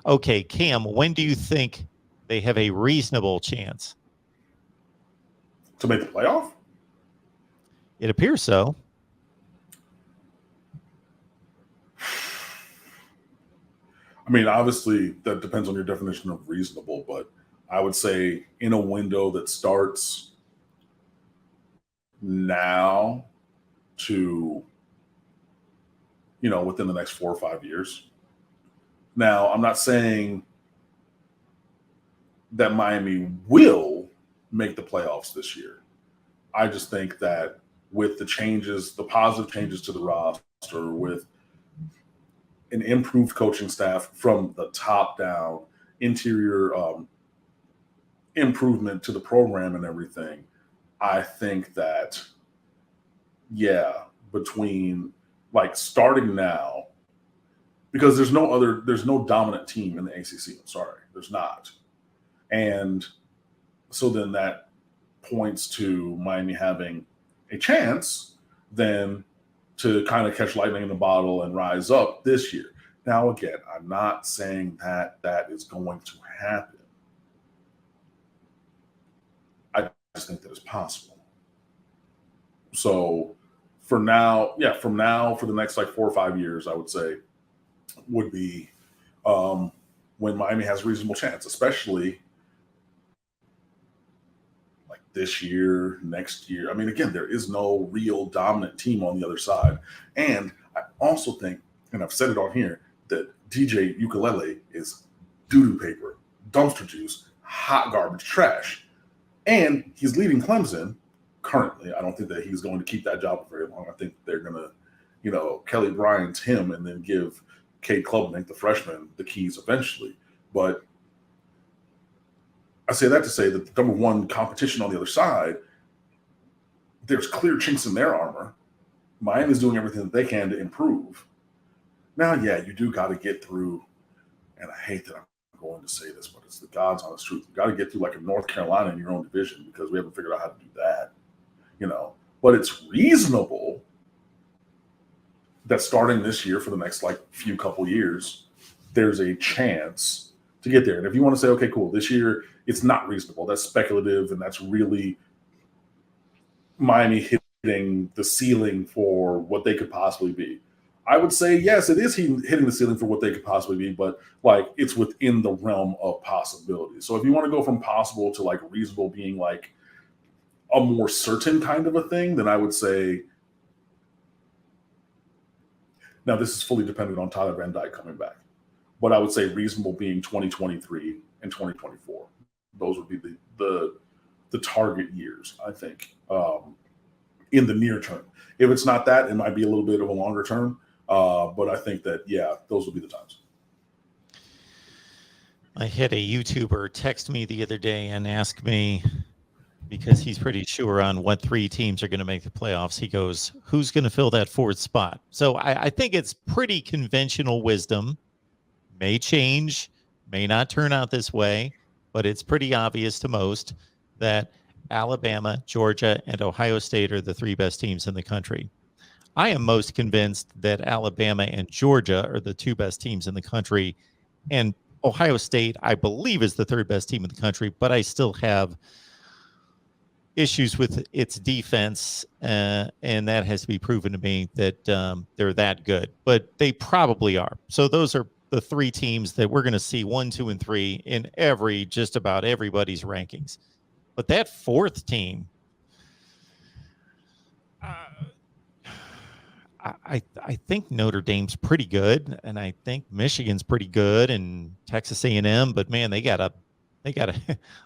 Okay, Cam, when do you think they have a reasonable chance to make the playoff? It appears so. I mean, obviously, that depends on your definition of reasonable, but I would say in a window that starts now to, within the next 4 or 5 years. Now, I'm not saying that Miami will make the playoffs this year. I just think that with the changes, the positive changes to the roster, with an improved coaching staff from the top down, interior improvement to the program and everything, I think that, between starting now, because there's no dominant team in the ACC. I'm sorry, there's not. And so then that points to Miami having a chance then to kind of catch lightning in the bottle and rise up this year. Now, again, I'm not saying that is going to happen. I just think that it's possible. So for now, for the next 4 or 5 years, I would say would be when Miami has a reasonable chance, especially this year, next year. I mean, again, there is no real dominant team on the other side. And I also think, and I've said it on here, that DJ Ukulele is doo-doo paper, dumpster juice, hot garbage trash. And he's leaving Clemson currently. I don't think that he's going to keep that job for very long. I think they're going to, Kelly Bryant's him and then give Cade Klubnik, the freshman, the keys eventually. But I say that to say that the number one competition on the other side, there's clear chinks in their armor. Miami's doing everything that they can to improve. Now, you do got to get through, and I hate that I'm going to say this, but it's the God's honest truth. You got to get through a North Carolina in your own division because we haven't figured out how to do that, But it's reasonable that starting this year for the next few couple years, there's a chance to get there. And if you want to say, okay, cool, this year it's not reasonable, that's speculative, and that's really Miami hitting the ceiling for what they could possibly be. I would say, yes, it is hitting the ceiling for what they could possibly be, but it's within the realm of possibility. So if you want to go from possible to reasonable being a more certain kind of a thing, then I would say, now this is fully dependent on Tyler Van Dyke coming back, but I would say reasonable being 2023 and 2024. Those would be the target years, I think, in the near term. If it's not that, it might be a little bit of a longer term. But I think that, those will be the times. I had a YouTuber text me the other day and ask me, because he's pretty sure on what 3 teams are going to make the playoffs. He goes, who's going to fill that 4th spot? So I think it's pretty conventional wisdom. May change, may not turn out this way, but it's pretty obvious to most that Alabama, Georgia, and Ohio State are the 3 best teams in the country. I am most convinced that Alabama and Georgia are the 2 best teams in the country, and Ohio State, I believe, is the 3rd best team in the country, but I still have issues with its defense, and that has to be proven to me that they're that good, but they probably are. So those are the 3 teams that we're going to see 1, 2, and 3 in just about everybody's rankings. But that 4th team, I think Notre Dame's pretty good, and I think Michigan's pretty good, and Texas A&M. But man, they got a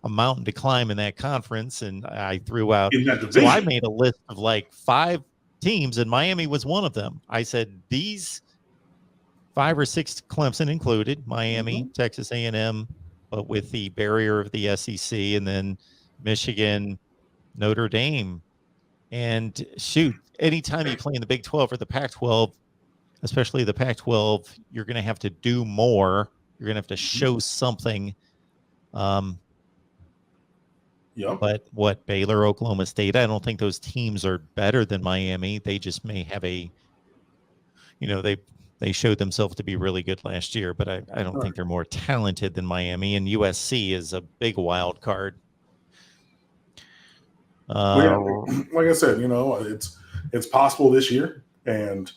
mountain to climb in that conference. And I threw out. So I made a list of 5 teams, and Miami was one of them. I said these 5 or 6, Clemson included, Miami, Texas A&M, but with the barrier of the SEC, and then Michigan, Notre Dame. And shoot, anytime you play in the Big 12 or the Pac-12, especially the Pac-12, you're going to have to do more. You're going to have to show something. But what, Baylor, Oklahoma State, I don't think those teams are better than Miami. They just may have they They showed themselves to be really good last year, but I don't think they're more talented than Miami. And USC is a big wild card. Well, yeah, like I said, it's possible this year, and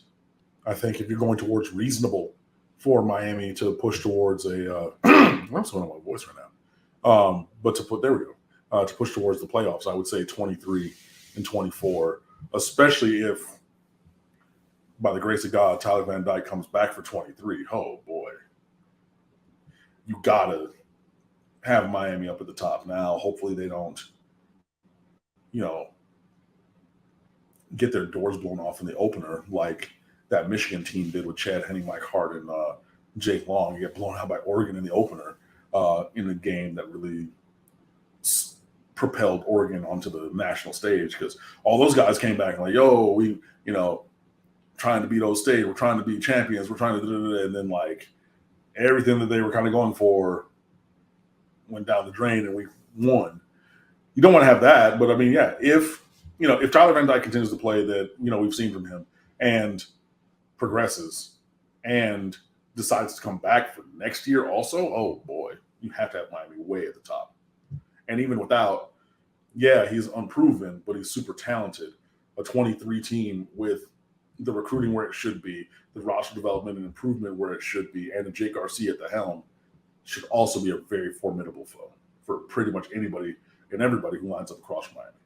I think if you're going towards reasonable for Miami to push towards a, I'm just going on my voice right now, but to push towards the playoffs, I would say 23 and 24, especially if, by the grace of God, Tyler Van Dyke comes back for 23. Oh boy, you gotta have Miami up at the top now. Hopefully they don't, get their doors blown off in the opener like that Michigan team did with Chad Henne, Mike Hart, and Jake Long. You get blown out by Oregon in the opener in a game that really propelled Oregon onto the national stage, because all those guys came back and like, yo, we, trying to beat those state, we're trying to be champions, we're trying to, and then like everything that they were kind of going for went down the drain and we won. You don't want to have that, but I mean, yeah, if Tyler Van Dyke continues to play that, we've seen from him and progresses and decides to come back for next year also, oh boy, you have to have Miami way at the top. And even without, yeah, he's unproven, but he's super talented. A 23 team with the recruiting where it should be, the roster development and improvement where it should be, and a Jake Garcia at the helm should also be a very formidable foe for pretty much anybody and everybody who lines up across from Miami.